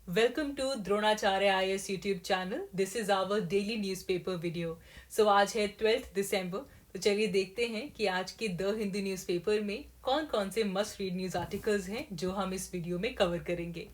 Welcome to Dronacharya IAS YouTube channel. This is our daily newspaper video. So आज है 12 दिसंबर। तो चलिए देखते हैं कि आज के द हिंदू न्यूज़पेपर में कौन कौन से मस्ट रीड न्यूज़ आर्टिकल्स हैं जो हम इस वीडियो में कवर करेंगे।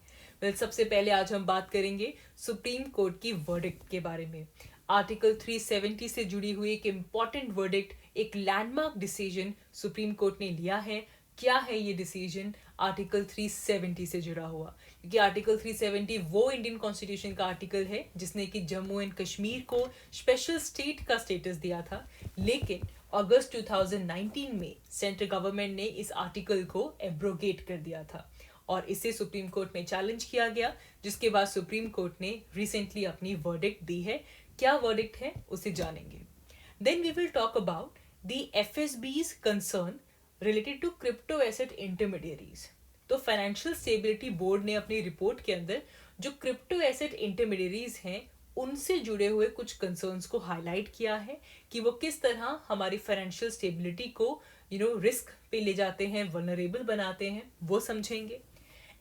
सबसे पहले आज हम बात करेंगे सुप्रीम कोर्ट की वर्डिक्ट के बारे में। आर्टिकल 370 से जुड़ी हुई एक इम्पॉर्टेंट वर्डिक्ट, एक लैंडमार्क डिसीजन सुप्रीम कोर्ट ने लिया है। क्या है ये डिसीजन? आर्टिकल 370 से जुड़ा हुआ, क्योंकि आर्टिकल 370 वो इंडियन कॉन्स्टिट्यूशन का आर्टिकल है जिसने कि जम्मू एंड कश्मीर को स्पेशल स्टेट का स्टेटस दिया था। लेकिन अगस्त 2019 में सेंट्रल गवर्नमेंट ने इस आर्टिकल को एब्रोगेट कर दिया था और इसे सुप्रीम कोर्ट में चैलेंज किया गया, जिसके बाद सुप्रीम कोर्ट ने रिसेंटली अपनी वर्डिक्ट दी है। क्या वर्डिक्ट है उसे जानेंगे। Then we will talk about the FSB's concern related to crypto asset intermediaries. तो फाइनेंशियल स्टेबिलिटी बोर्ड ने अपनी रिपोर्ट के अंदर जो क्रिप्टो एसेट इंटरमीडियरीज हैं उनसे जुड़े हुए कुछ कंसर्न्स को हाईलाइट किया है कि वो किस तरह हमारी फाइनेंशियल स्टेबिलिटी को रिस्क पे ले जाते हैं, वनरेबल बनाते हैं, वो समझेंगे।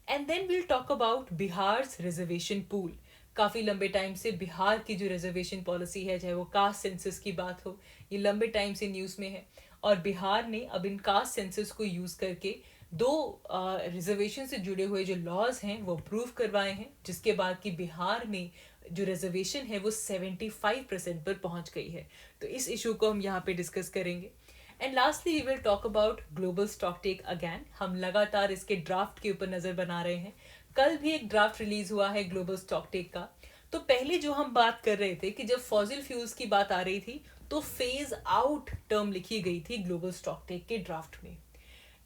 And then will talk about Bihar's reservation pool. काफ़ी लंबे टाइम से बिहार की जो रिजर्वेशन पॉलिसी है, चाहे वो कास्ट सेंसस की बात हो, ये लंबे टाइम से न्यूज़ में है। और बिहार ने अब इन कास्ट सेंसस को यूज़ करके दो रिजर्वेशन से जुड़े हुए जो लॉज हैं वो अप्रूव करवाए हैं, जिसके बाद कि बिहार में जो रिजर्वेशन है वो 75% पर पहुंच गई है। तो इस इशू को हम यहाँ पे डिस्कस करेंगे। And lastly we will talk about global stock take again. हम लगातार इसके ड्राफ्ट के ऊपर नज़र बना रहे हैं। कल भी एक ड्राफ्ट रिलीज हुआ है ग्लोबल स्टॉक टेक का। तो पहले जो हम बात कर रहे थे कि जब फॉसिल फ्यूल्स की बात आ रही थी तो फेज आउट टर्म लिखी गई थी ग्लोबल स्टॉक टेक के ड्राफ्ट में,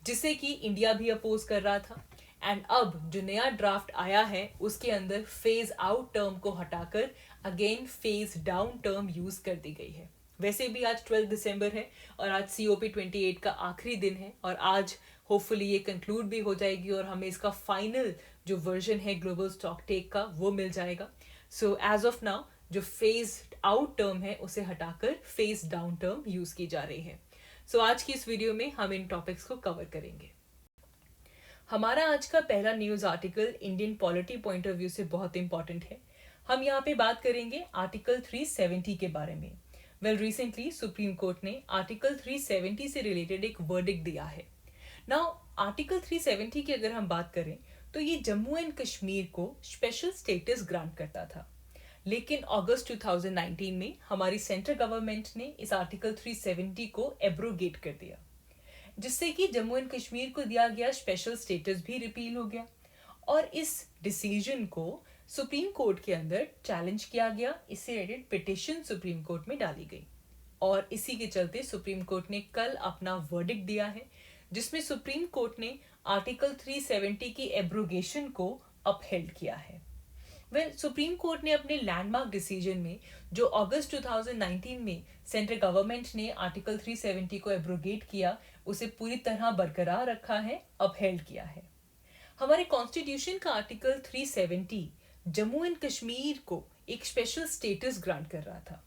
जिसे कि इंडिया भी अपोज कर रहा था। एंड अब जो नया ड्राफ्ट आया है उसके अंदर फेज आउट टर्म को हटाकर again phase down term use कर दी गई है। वैसे भी आज 12 दिसंबर है और आज COP28 का आखिरी दिन है और आज होपफुली ये कंक्लूड भी हो जाएगी और हमें इसका फाइनल जो वर्जन है ग्लोबल स्टॉक टेक का वो मिल जाएगा। सो एज ऑफ नाउ जो फेज आउट टर्म है उसे हटाकर फेज डाउन टर्म यूज की जा रही है। सो आज की इस वीडियो में हम इन टॉपिक्स को कवर करेंगे। हमारा आज का पहला news article Indian polity point of view से बहुत इंपॉर्टेंट है। हम यहाँ पे बात करेंगे आर्टिकल 370 के बारे में। रिसेंटली सुप्रीम कोर्ट ने आर्टिकल 370 से रिलेटेड एक वर्डिक्ट दिया है। नाउ आर्टिकल 370 की अगर हम बात करें तो ये जम्मू एंड कश्मीर को स्पेशल स्टेटस ग्रांट करता था। लेकिन अगस्त 2019 में हमारी सेंट्रल गवर्नमेंट ने इस आर्टिकल 370 को एब्रोगेट कर दिया, जिससे कि जम्मू एंड कश्मीर को दिया गया स्पेशल स्टेटस भी रिपील हो गया। और इस डिसीजन को सुप्रीम कोर्ट के अंदर चैलेंज किया गया। इससे रिलेटेड पिटिशन सुप्रीम कोर्ट में डाली गई और इसी के चलते सुप्रीम कोर्ट ने कल अपना वर्डिक्ट दिया है, जिसमें सुप्रीम कोर्ट ने आर्टिकल 370 की एब्रोगेशन को अपहेल्ड किया है। सुप्रीम कोर्ट ने अपने लैंडमार्क डिसीजन में जो अगस्त 2019 में सेंट्रल गवर्नमेंट ने आर्टिकल 370 को एब्रोगेट किया उसे पूरी तरह बरकरार रखा है, अपहेल्ड किया है। हमारे कॉन्स्टिट्यूशन का आर्टिकल 370 जम्मू एंड कश्मीर को एक स्पेशल स्टेटस ग्रांट कर रहा था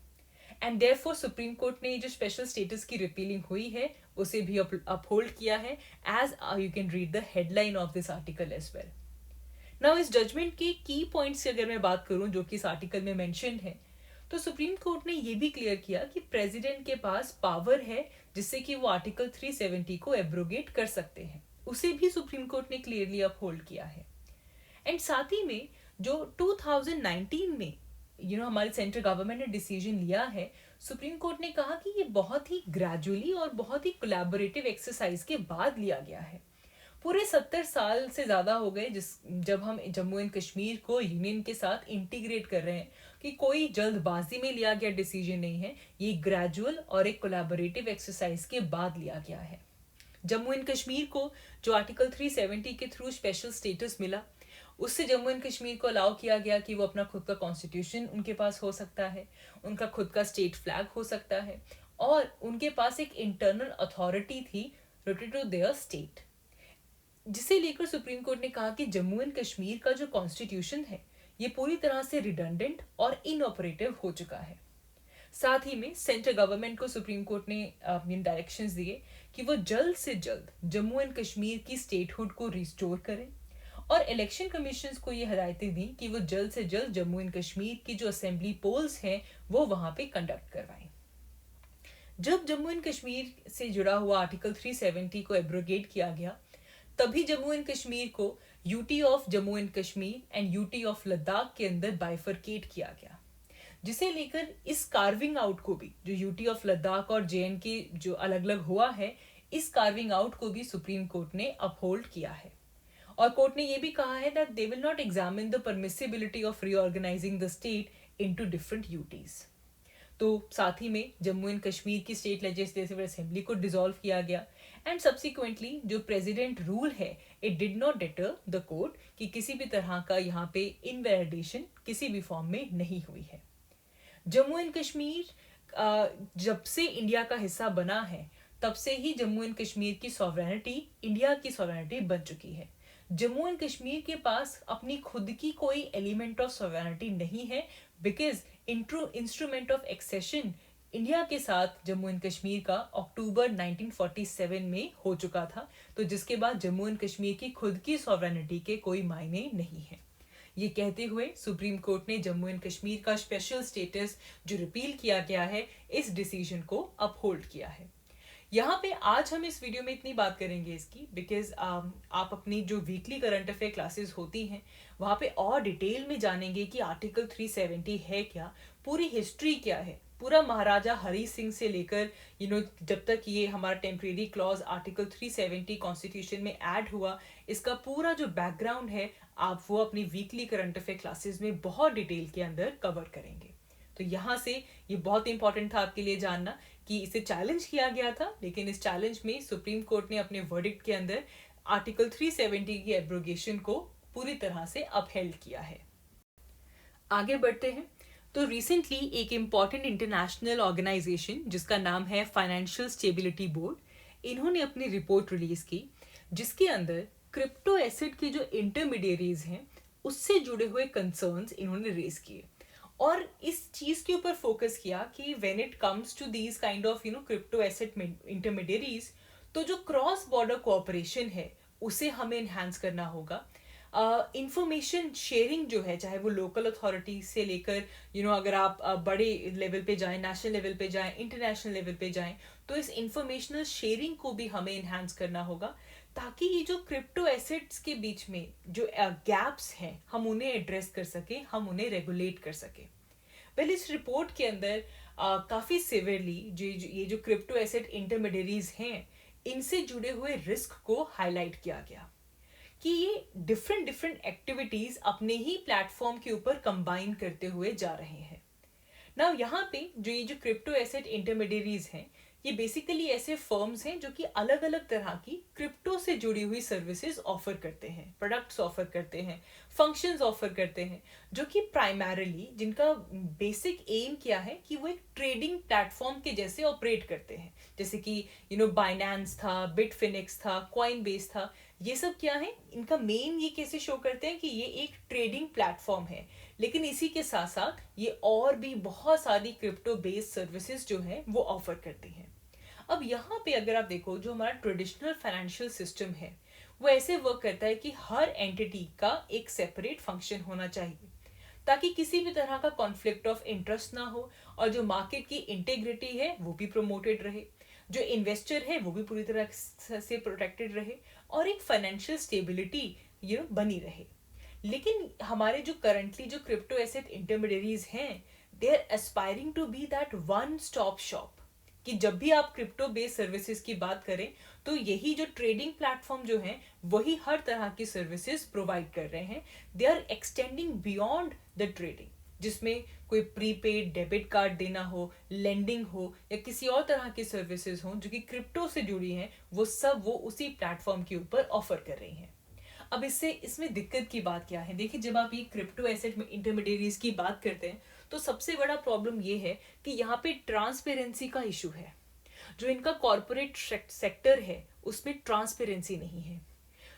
एंड देयरफॉर सुप्रीम कोर्ट ने जो स्पेशल स्टेटस की रिपीलिंग हुई है उसे भी अपहोल्ड किया है, as you can read the headline of this article as well. Now इस जजमेंट के की पॉइंट्स की अगर मैं बात करूं जो कि इस आर्टिकल में मेंशन है, तो सुप्रीम कोर्ट ने ये भी क्लियर किया कि प्रेसिडेंट के पास पावर है जिससे कि वो आर्टिकल 370 को एब्रोगेट कर सकते हैं, उसे भी सुप्रीम कोर्ट ने क्लियरली अपहोल्ड किया है। एंड साथ ही में जो 2019 में हमारे सेंट्रल गवर्नमेंट ने डिसीजन लिया है, सुप्रीम कोर्ट ने कहा कि ये बहुत ही ग्रेजुअली और बहुत ही कोलैबोरेटिव एक्सरसाइज के बाद लिया गया है। पूरे 70 साल से ज़्यादा हो गए जब हम जम्मू एंड कश्मीर को यूनियन के साथ इंटीग्रेट कर रहे हैं, कि कोई जल्दबाजी में लिया गया डिसीजन नहीं है, ये ग्रेजुअल और एक कोलैबोरेटिव एक्सरसाइज के बाद लिया गया है। जम्मू एंड कश्मीर को जो आर्टिकल 370 के थ्रू स्पेशल स्टेटस मिला, उससे जम्मू एंड कश्मीर को अलाउ किया गया कि वो अपना खुद का कॉन्स्टिट्यूशन उनके पास हो सकता है, उनका खुद का स्टेट फ्लैग हो सकता है और उनके पास एक इंटरनल अथॉरिटी थी रिलेटेड टू देयर स्टेट, जिसे लेकर सुप्रीम कोर्ट ने कहा कि जम्मू एंड कश्मीर का जो कॉन्स्टिट्यूशन है ये पूरी तरह से रिडंडेंट और इनऑपरेटिव हो चुका है। साथ ही में सेंट्रल गवर्नमेंट को सुप्रीम कोर्ट ने डायरेक्शंस दिए कि वो जल्द से जल्द जम्मू एंड कश्मीर की स्टेटहुड को रिस्टोर करें और इलेक्शन कमीशन को ये हिदायतें दी कि वो जल्द से जल्द जम्मू एंड कश्मीर की जो असेंबली पोल्स हैं वो वहां पे कंडक्ट करवाएं। जब जम्मू एंड कश्मीर से जुड़ा हुआ आर्टिकल 370 को एब्रोगेट किया गया, तभी जम्मू एंड कश्मीर को UT of Jammu and Kashmir and UT of Ladakh के अंदर बाइफरकेट किया गया, जिसे लेकर इस कार्विंग आउट को भी, जो यूटी ऑफ लद्दाख और जेएनके जो अलग अलग हुआ है, इस कार्विंग आउट को भी सुप्रीम कोर्ट ने अपहोल्ड किया है। और कोर्ट ने यह भी कहा है that they will not examine the permissibility of reorganising the state into different UTs. तो साथ ही में जम्मू एंड कश्मीर की स्टेट लेजिस्लेटिव असेंबली को डिसॉल्व किया गया एंड सब्सिक्वेंटली जो प्रेसिडेंट रूल है, it did not deter the court कि किसी भी तरह का यहाँ पे इनवैलिडेशन किसी भी फॉर्म में नहीं हुई है। जम्मू एंड कश्मीर जब से इंडिया का हिस्सा बना है, तब से ही जम्मू एंड कश्मीर की सॉवरेनिटी इंडिया की सॉवरेनिटी बन चुकी है। जम्मू एंड कश्मीर के पास अपनी खुद की कोई एलिमेंट ऑफ सॉवरेनिटी नहीं है, because instrument of accession India के साथ जम्मू एंड कश्मीर का अक्टूबर 1947 में हो चुका था, तो जिसके बाद जम्मू एंड कश्मीर की खुद की सॉवरेनिटी के कोई मायने नहीं है। ये कहते हुए सुप्रीम कोर्ट ने जम्मू एंड कश्मीर का स्पेशल स्टेटस जो रिपील किया गया है, इस डिसीजन को अपहोल्ड किया है। यहाँ पे आज हम इस वीडियो में इतनी बात करेंगे इसकी, बिकॉज आप अपनी जो वीकली करंट अफेयर क्लासेस होती हैं वहाँ पे और डिटेल में जानेंगे कि आर्टिकल 370 है क्या, पूरी हिस्ट्री क्या है, पूरा महाराजा हरी सिंह से लेकर जब तक ये हमारा टेम्परेरी क्लॉज आर्टिकल 370 कॉन्स्टिट्यूशन में ऐड हुआ, इसका पूरा जो बैकग्राउंड है आप वो अपनी वीकली करंट अफेयर क्लासेस में बहुत डिटेल के अंदर कवर करेंगे। तो यहाँ से ये बहुत इंपॉर्टेंट था आपके लिए जानना कि इसे चैलेंज किया गया था, लेकिन इस चैलेंज में सुप्रीम कोर्ट ने अपने वर्डिक्ट के अंदर आर्टिकल 370 की एब्रोगेशन को पूरी तरह से अपहेल्ड किया है। आगे बढ़ते हैं। तो रिसेंटली एक इम्पॉर्टेंट इंटरनेशनल ऑर्गेनाइजेशन जिसका नाम है फाइनेंशियल स्टेबिलिटी बोर्ड, इन्होंने अपनी रिपोर्ट रिलीज की, जिसके अंदर क्रिप्टो एसेट के जो इंटरमीडियरीज हैं उससे जुड़े हुए कंसर्न्स इन्होंने रेज किए और इस चीज के ऊपर फोकस किया कि when it comes to these kind of crypto asset intermediaries, तो जो क्रॉस बॉर्डर कोऑपरेशन है उसे हमें एनहांस करना होगा। इंफॉर्मेशन शेयरिंग जो है, चाहे वो लोकल अथॉरिटी से लेकर अगर आप बड़े लेवल पे जाएं, नेशनल लेवल पे जाएं, इंटरनेशनल लेवल पे जाएं, तो इस इंफॉर्मेशनल शेयरिंग को भी हमें एनहांस करना होगा, ताकि ये जो क्रिप्टो एसेट्स के बीच में जो गैप्स हैं हम उन्हें एड्रेस कर सके, हम उन्हें रेगुलेट कर सके। वेल, इस रिपोर्ट के अंदर काफ़ी सिवियरली ये जो क्रिप्टो एसेट इंटरमीडियरीज हैं इनसे जुड़े हुए रिस्क को हाईलाइट किया गया कि ये डिफरेंट एक्टिविटीज अपने ही प्लेटफॉर्म के ऊपर कंबाइन करते हुए जा रहे हैं। ना यहाँ पे ये जो क्रिप्टो एसेट इंटरमीडियरीज हैं, ये बेसिकली ऐसे फर्म्स हैं जो कि अलग अलग तरह की क्रिप्टो से जुड़ी हुई सर्विसेज ऑफर करते हैं, प्रोडक्ट्स ऑफर करते हैं, फंक्शंस ऑफर करते हैं, जो कि प्राइमरीली जिनका बेसिक एम क्या है कि वो एक ट्रेडिंग प्लेटफॉर्म के जैसे ऑपरेट करते हैं, जैसे कि बाइनेंस था, बिटफिनिक्स था, कॉइनबेस था। ये सब क्या है, इनका मेन ये कैसे शो करते हैं कि ये एक ट्रेडिंग प्लेटफॉर्म है, लेकिन इसी के साथ साथ ये और भी बहुत सारी क्रिप्टो बेस्ड सर्विसेज जो है वो ऑफर करती हैं। अब यहाँ पे अगर आप देखो, जो हमारा ट्रेडिशनल फाइनेंशियल सिस्टम है वो ऐसे वर्क करता है कि हर एंटिटी का एक सेपरेट फंक्शन होना चाहिए, ताकि किसी भी तरह का कॉन्फ्लिक्ट ऑफ इंटरेस्ट ना हो और जो मार्केट की इंटेग्रिटी है वो भी प्रोमोटेड रहे, जो इन्वेस्टर है वो भी पूरी तरह से प्रोटेक्टेड रहे और एक फाइनेंशियल स्टेबिलिटी बनी रहे। लेकिन हमारे जो करंटली जो क्रिप्टो एसेट इंटरमीडियरीज हैं, they are aspiring to be that one stop shop, कि जब भी आप क्रिप्टो बेस्ड सर्विसेज की बात करें तो यही जो ट्रेडिंग प्लेटफॉर्म जो है वही हर तरह की सर्विसेज प्रोवाइड कर रहे हैं। They are extending beyond the trading, जिसमें कोई प्रीपेड डेबिट कार्ड देना हो, लेंडिंग हो या किसी और तरह की सर्विसेज हो जो कि क्रिप्टो से जुड़ी हैं, वो सब वो उसी प्लेटफॉर्म के ऊपर ऑफर कर रही हैं। अब इसमें दिक्कत की बात क्या है? देखिए, जब आप ये क्रिप्टो एसेट इंटरमीडियरीज की बात करते हैं तो सबसे बड़ा प्रॉब्लम ये है कि यहाँ पे ट्रांसपेरेंसी का इशू है। जो इनका कॉर्पोरेट सेक्टर है उसमें ट्रांसपेरेंसी नहीं है।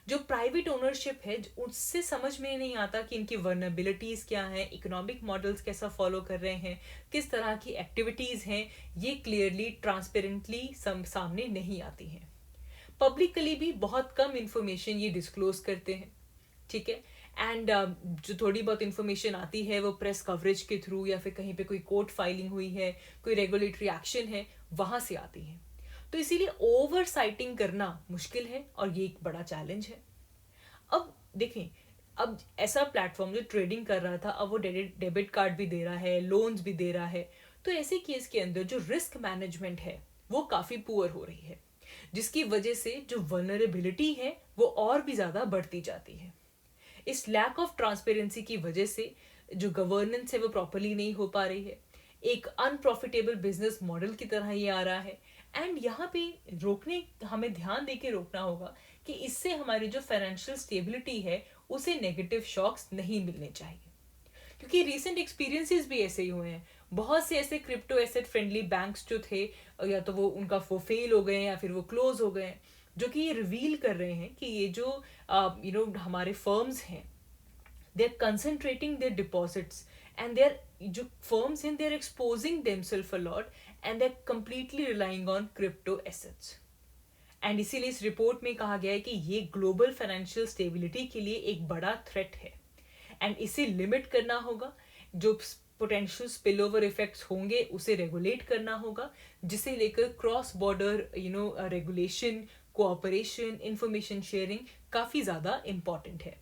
जो प्राइवेट ओनरशिप है उससे समझ में नहीं आता कि इनकी वर्नेबिलिटीज क्या हैं, इकोनॉमिक मॉडल्स कैसा फॉलो कर रहे हैं, किस तरह की एक्टिविटीज हैं, ये क्लियरली ट्रांसपेरेंटली सामने नहीं आती हैं। पब्लिकली भी बहुत कम इंफॉर्मेशन ये डिस्क्लोज करते हैं। ठीक है। एंड जो थोड़ी बहुत इंफॉर्मेशन आती है वो प्रेस कवरेज के थ्रू या फिर कहीं पे कोई कोर्ट फाइलिंग हुई है, कोई रेगुलेटरी एक्शन है, वहां से आती है। तो इसीलिए ओवर साइटिंग करना मुश्किल है और ये एक बड़ा चैलेंज है। अब देखें, अब ऐसा प्लेटफॉर्म जो ट्रेडिंग कर रहा था, अब वो डेबिट कार्ड भी दे रहा है, लोन्स भी दे रहा है, तो ऐसे केस के अंदर जो रिस्क मैनेजमेंट है वो काफ़ी पुअर हो रही है, जिसकी वजह से जो वनरेबिलिटी है वो और भी ज़्यादा बढ़ती जाती है। इस लैक ऑफ ट्रांसपेरेंसी की वजह से जो गवर्नेंस है वो प्रॉपरली नहीं हो पा रही है, एक अनप्रॉफिटेबल बिजनेस मॉडल की तरह ये आ रहा है। एंड यहाँ पे रोकने, हमें ध्यान देके रोकना होगा कि इससे हमारी जो फाइनेंशियल स्टेबिलिटी है उसे नेगेटिव शॉक्स नहीं मिलने चाहिए, क्योंकि रीसेंट एक्सपीरियंसेस भी ऐसे ही हुए हैं। बहुत से ऐसे क्रिप्टो एसेट फ्रेंडली बैंक्स जो थे, या तो वो फेल हो गए या फिर वो क्लोज हो गए, जो कि ये रिवील कर रहे हैं कि ये जो हमारे फर्म्स हैं, they are concentrating their deposits, and they are, जो फर्म्स हैं, they are exposing themself a lot, and they are completely relying on crypto assets. And इसीलिए इस रिपोर्ट में कहा गया है कि ये ग्लोबल फाइनेंशियल स्टेबिलिटी के लिए एक बड़ा थ्रेट है, एंड इसे लिमिट करना होगा। जो पोटेंशियल स्पिल ओवर इफेक्ट्स होंगे उसे रेगुलेट करना होगा, जिसे लेकर cross border regulation, cooperation, information sharing काफ़ी ज़्यादा इम्पॉर्टेंट है।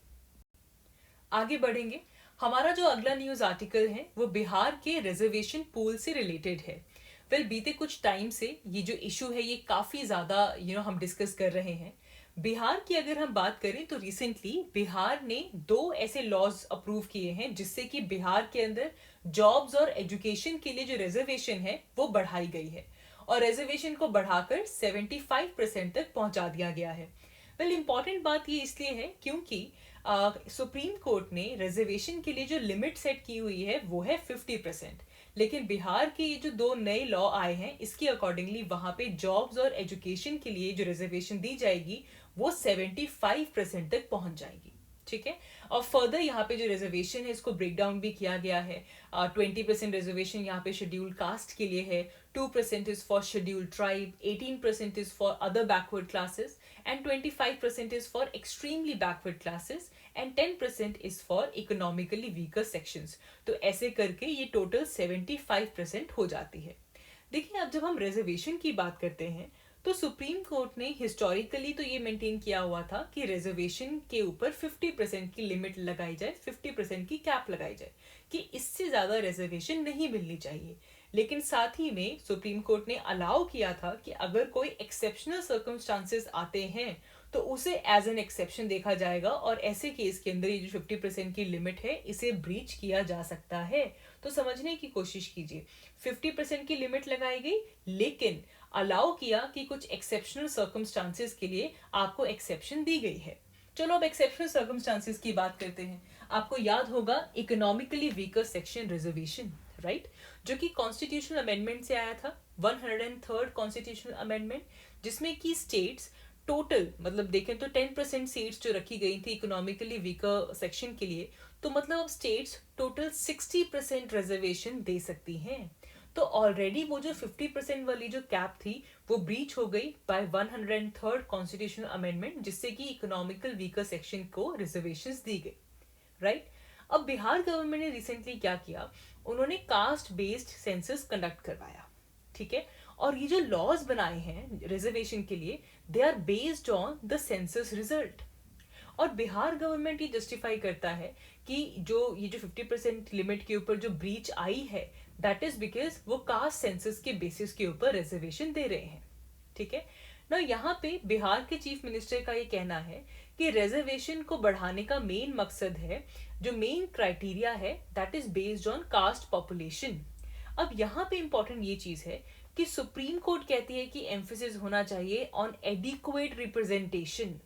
आगे बढ़ेंगे। हमारा जो अगला न्यूज़ आर्टिकल है वो बिहार के रिजर्वेशन पूल से रिलेटेड है। बीते कुछ टाइम से ये जो इशू है ये काफ़ी ज़्यादा हम डिस्कस कर रहे हैं। बिहार की अगर हम बात करें तो रिसेंटली बिहार ने 2 ऐसे लॉज अप्रूव किए हैं जिससे कि बिहार के अंदर जॉब्स और एजुकेशन के लिए जो रिजर्वेशन है वो बढ़ाई गई है, और रिजर्वेशन को बढ़ाकर 75% तक पहुंचा दिया गया है। इम्पॉर्टेंट बात ये इसलिए है क्योंकि सुप्रीम कोर्ट ने रिजर्वेशन के लिए जो लिमिट सेट की हुई है वो है 50%, लेकिन बिहार के ये जो 2 नए लॉ आए हैं इसके अकॉर्डिंगली वहां पे जॉब्स और एजुकेशन के लिए जो रिजर्वेशन दी जाएगी वो 75% तक पहुंच जाएगी। ठीक है। और फर्दर यहाँ पे जो रिजर्वेशन है इसको ब्रेक डाउन भी किया गया है। 20% रिजर्वेशन यहाँ पे शेड्यूल कास्ट के लिए है, 2% is for schedule tribe, 18% is for other backward classes, and 25% is for extremely backward classes, and 10% is for economically weaker sections. तो ऐसे करके ये टोटल 75% हो जाती है। देखिए, अब जब हम रिजर्वेशन की बात करते हैं तो सुप्रीम कोर्ट ने हिस्टोरिकली तो ये मेंटेन किया हुआ था कि रिजर्वेशन के ऊपर 50% की लिमिट लगाई जाए, 50% की कैप लगाई जाए, कि इससे ज्यादा रिजर्वेशन नहीं मिलनी चाहिए। लेकिन साथ ही में सुप्रीम कोर्ट ने अलाउ किया था कि अगर कोई एक्सेप्शनल सर्कमस्टांसेस आते हैं तो उसे एज एन एक्सेप्शन देखा जाएगा, और ऐसे केस के अंदर ये जो 50% की लिमिट है इसे ब्रीच किया जा सकता है। तो समझने की कोशिश कीजिए, 50% की लिमिट लगाई गई, लेकिन अलाउ किया कि कुछ एक्सेप्शनल सर्कमस्टांसेस के लिए आपको एक्सेप्शन दी गई है। चलो अब एक्सेप्शनल सर्कमस्टांसेस की बात करते हैं। आपको याद होगा economically weaker section reservation, right, जो कि कॉन्स्टिट्यूशनल अमेंडमेंट से आया था, 103rd कॉन्स्टिट्यूशनल अमेंडमेंट, जिसमें कि स्टेट्स टोटल, मतलब देखें तो 10% सीट्स जो रखी गई थी इकोनॉमिकली वीकर सेक्शन के लिए, तो मतलब अब स्टेट्स टोटल 60% रिजर्वेशन दे सकती हैं। तो ऑलरेडी वो जो 50% वाली जो कैप थी वो ब्रीच हो गई बाय 103rd कॉन्स्टिट्यूशनल अमेंडमेंट, जिससे कि इकोनॉमिकल वीकर सेक्शन को रिजर्वेशंस दी गई, राइट। अब बिहार गवर्नमेंट ने रिसेंटली क्या किया, उन्होंने कास्ट बेस्ड सेंसस कंडक्ट करवाया, ठीक है। और ये जो लॉज बनाए हैं रिजर्वेशन के लिए, they are based on the census result. और बिहार गवर्नमेंट ये जस्टिफाई करता है कि ये जो 50% लिमिट के ऊपर जो ब्रीच आई है, दैट इज बिकॉज वो कास्ट सेंसस के बेसिस के ऊपर रिजर्वेशन दे रहे हैं, ठीक है ना। यहाँ पे बिहार के चीफ मिनिस्टर का ये कहना है कि रिजर्वेशन को बढ़ाने का मेन मकसद है, जो मेन क्राइटेरिया है, that is based on caste population. अब यहाँ पे इंपॉर्टेंट ये चीज है कि सुप्रीम कोर्ट कहती है कि एम्फेसिस होना चाहिए ऑन एडिक्वेट रिप्रेजेंटेशन,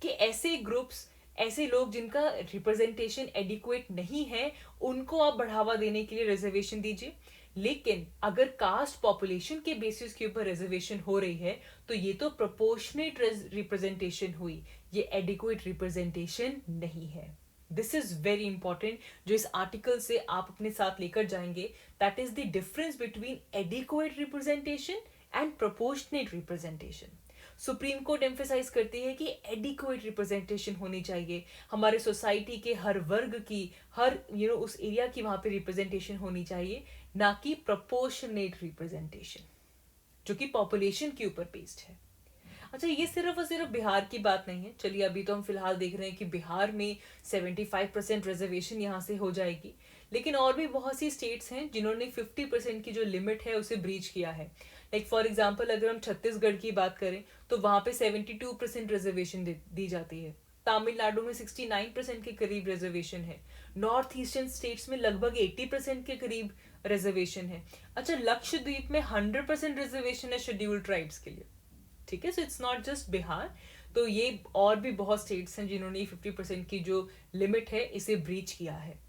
कि ऐसे ग्रुप्स, ऐसे लोग जिनका रिप्रेजेंटेशन एडिक्वेट नहीं है, उनको आप बढ़ावा देने के लिए रिजर्वेशन दीजिए। लेकिन अगर कास्ट पॉपुलेशन के बेसिस के ऊपर रिजर्वेशन हो रही है तो ये तो प्रोपोर्शनेट रिप्रेजेंटेशन हुई, ये एडिक्वेट रिप्रेजेंटेशन नहीं है। दिस इज वेरी इंपॉर्टेंट, जो इस आर्टिकल से आप अपने साथ लेकर जाएंगे, that is the difference between adequate representation and proportionate representation. Supreme court emphasize करती है कि एडिक्वेट रिप्रेजेंटेशन होनी चाहिए, हमारे सोसाइटी के हर वर्ग की, हर उस एरिया की वहां पे रिप्रेजेंटेशन होनी चाहिए, ना कि प्रोपोर्शनेट रिप्रेजेंटेशन जो कि पॉपुलेशन के ऊपर बेस्ड है। अच्छा, ये सिर्फ और सिर्फ बिहार की बात नहीं है। चलिए, अभी तो हम फिलहाल देख रहे हैं कि बिहार में 75% रिजर्वेशन यहाँ से हो जाएगी, लेकिन और भी बहुत सी स्टेट्स हैं जिन्होंने 50% की जो लिमिट है उसे ब्रीच किया है। लाइक फॉर एग्जाम्पल, अगर हम छत्तीसगढ़ की बात करें तो वहाँ पे 72% रिजर्वेशन दी जाती है। तमिलनाडु में 69% के करीब रिजर्वेशन है। नॉर्थ ईस्टर्न स्टेट्स में लगभग 80% के करीब रिजर्वेशन है। अच्छा, लक्षद्वीप में 100% रिजर्वेशन है शेड्यूल्ड ट्राइब्स के लिए। ठीक है, so it's not just Bihar, तो ये और भी बहुत स्टेट्स हैं जिन्होंने 50% की जो लिमिट है इसे ब्रीच किया है।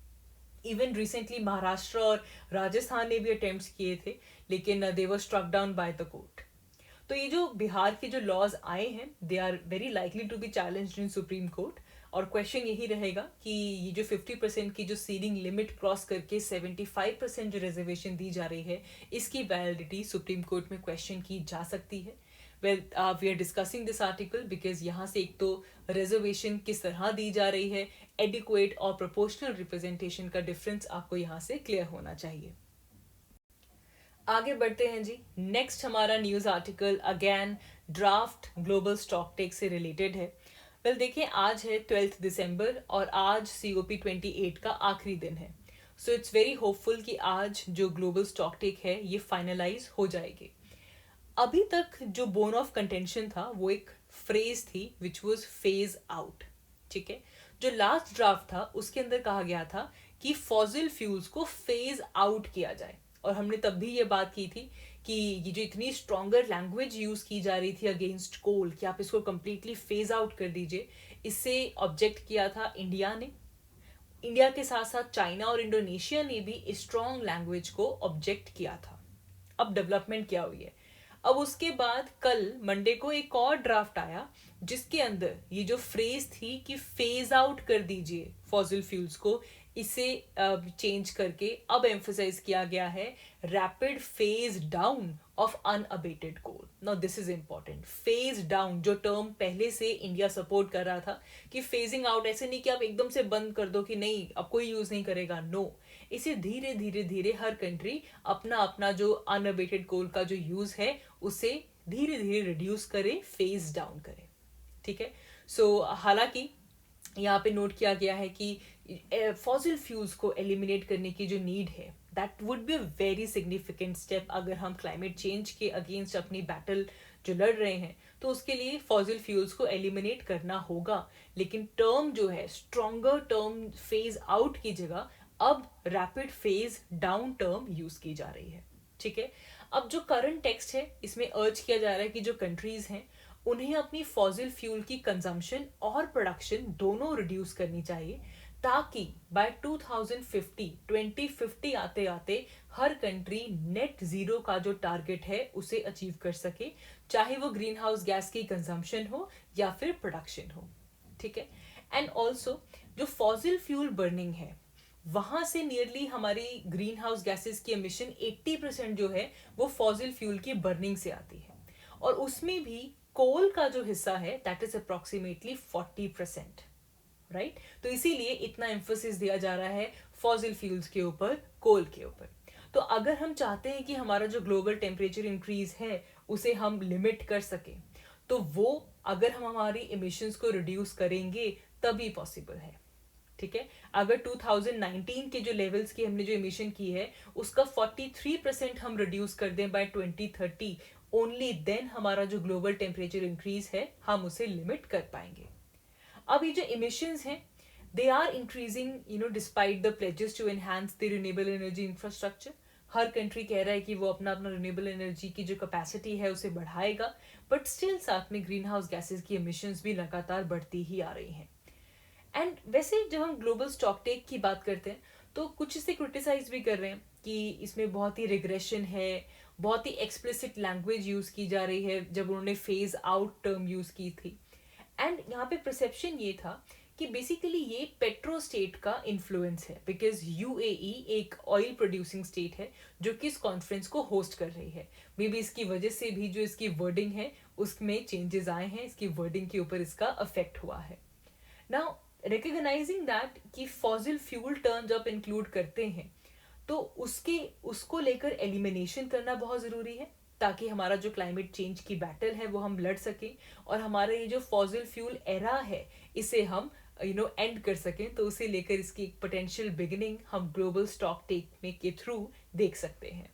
इवन रिसेंटली महाराष्ट्र और राजस्थान ने भी अटेम्प्ट्स किए थे, लेकिन they were struck down by the court. तो ये जो बिहार के जो लॉज आए हैं, they are very likely to be challenged in Supreme Court. और क्वेश्चन यही रहेगा कि ये जो 50% की जो सीलिंग लिमिट क्रॉस करके 75% जो रिजर्वेशन दी जा रही है, इसकी वैलिडिटी सुप्रीम कोर्ट में क्वेश्चन की जा सकती है। Well, we are discussing this article because यहाँ से एक तो रिजर्वेशन किस तरह दी जा रही है, एडिक्वेट और प्रोपोर्शनल रिप्रेजेंटेशन का डिफरेंस आपको यहाँ से क्लियर होना चाहिए। आगे बढ़ते हैं जी। नेक्स्ट हमारा news article again draft global stock take से रिलेटेड है। वेल, देखिए, आज है 12 दिसंबर और आज COP28 का आखिरी दिन है। सो इट्स वेरी होपफुल कि आज जो ग्लोबल स्टॉक टेक है ये फाइनलाइज हो जाएगी। अभी तक जो बोन ऑफ कंटेंशन था वो एक फ्रेज थी विच वॉज फेज आउट। ठीक है, जो लास्ट ड्राफ्ट था उसके अंदर कहा गया था कि फॉसिल फ्यूल्स को फेज आउट किया जाए, और हमने तब भी ये बात की थी कि ये जो इतनी स्ट्रॉन्गर लैंग्वेज यूज की जा रही थी अगेंस्ट कोल कि आप इसको कंप्लीटली फेज आउट कर दीजिए, इससे ऑब्जेक्ट किया था इंडिया ने। इंडिया के साथ साथ चाइना और इंडोनेशिया ने भी इस स्ट्रॉन्ग लैंग्वेज को ऑब्जेक्ट किया था। अब डेवलपमेंट क्या हुई है, अब उसके बाद कल मंडे को एक और ड्राफ्ट आया जिसके अंदर ये जो फ्रेज थी कि फेज आउट कर दीजिए फॉसिल फ्यूल्स को, इसे चेंज करके अब एम्फसाइज किया गया है rapid phase down of unabated coal. Now this is important, phase down, जो टर्म पहले से इंडिया सपोर्ट कर रहा था कि फेजिंग आउट ऐसे नहीं कि आप एकदम से बंद कर दो कि नहीं अब कोई यूज नहीं करेगा, नो, इसे धीरे धीरे धीरे हर कंट्री अपना अपना जो अनअबेटेड कोल का जो यूज है उसे धीरे धीरे रिड्यूस करे, फेज डाउन करे। ठीक है, सो हालांकि यहाँ पे नोट किया गया है कि फॉसिल फ्यूल्स को एलिमिनेट करने की जो नीड है that would be a very significant step. अगर हम क्लाइमेट चेंज के अगेंस्ट अपनी बैटल जो लड़ रहे हैं तो उसके लिए फॉसिल फ्यूल्स को एलिमिनेट करना होगा, लेकिन टर्म जो है स्ट्रॉन्गर टर्म फेज आउट की जगह अब rapid phase down term use की जा रही है। ठीक है, अब जो करंट टेक्स्ट है इसमें अर्ज किया जा रहा है कि जो कंट्रीज हैं उन्हें अपनी फॉसिल फ्यूल की कंजम्पशन और प्रोडक्शन दोनों रिड्यूस करनी चाहिए, ताकि बाय 2050 आते आते हर कंट्री नेट जीरो का जो टारगेट है उसे अचीव कर सके, चाहे वो ग्रीन हाउस गैस की कंजम्पशन हो या फिर प्रोडक्शन हो। ठीक है, एंड ऑल्सो जो फॉसिल फ्यूल बर्निंग है वहां से नियरली हमारी ग्रीन हाउस गैसेस की एमिशन 80% जो है वो फॉसिल फ्यूल की बर्निंग से आती है, और उसमें भी कोल का जो हिस्सा है दैट इज अप्रोक्सीमेटली 40%, राइट। तो इसीलिए इतना एम्फोसिस दिया जा रहा है फॉसिल फ्यूल्स के ऊपर, कोल के ऊपर। तो अगर हम चाहते हैं कि हमारा जो ग्लोबल टेम्परेचर इंक्रीज है उसे हम लिमिट कर सके, तो वो अगर हम हमारी इमिशंस को रिड्यूस करेंगे तभी पॉसिबल है। ठीक है, अगर 2019 के जो लेवल्स की हमने जो इमिशन की है उसका 43% हम रिड्यूस कर दें बाय 2030, ओनली देन हमारा जो ग्लोबल टेम्परेचर इंक्रीज है हम उसे लिमिट कर पाएंगे। अब ये जो इमिशंस हैं they are increasing despite the pledges to enhance the renewable energy infrastructure. हर कंट्री कह रहा है कि वो अपना अपना रिन्यूएबल एनर्जी की जो कैपेसिटी है उसे बढ़ाएगा, बट स्टिल साथ में ग्रीन हाउस गैसेस की इमिशंस भी लगातार बढ़ती ही आ रही हैं। एंड वैसे जब हम ग्लोबल स्टॉक टेक की बात करते हैं तो कुछ इसे क्रिटिसाइज भी कर रहे हैं कि इसमें बहुत ही रिग्रेशन है, बहुत ही एक्सप्लिसिट लैंग्वेज यूज की जा रही है जब उन्होंने फेज आउट टर्म यूज की थी। एंड यहाँ पे परसेप्शन ये था कि बेसिकली ये पेट्रो स्टेट का इन्फ्लुएंस है, बिकॉज यूएई एक ऑयल प्रोड्यूसिंग स्टेट है जो कि इस कॉन्फ्रेंस को होस्ट कर रही है। मे बी इसकी वजह से भी जो इसकी वर्डिंग है उसमें चेंजेस आए हैं, इसकी वर्डिंग के ऊपर इसका अफेक्ट हुआ है. नाउ रिकग्नाइजिंग दैट कि फॉसिल फ्यूल टर्म जब इंक्लूड करते हैं तो उसको लेकर एलिमिनेशन करना बहुत ज़रूरी है, ताकि हमारा जो क्लाइमेट चेंज की बैटल है वो हम लड़ सकें और हमारा ये जो फॉसिल फ्यूल एरा है इसे हम एंड कर सकें. तो उसे लेकर इसकी एक पोटेंशियल बिगिनिंग हम ग्लोबल स्टॉक टेक में के थ्रू देख सकते हैं.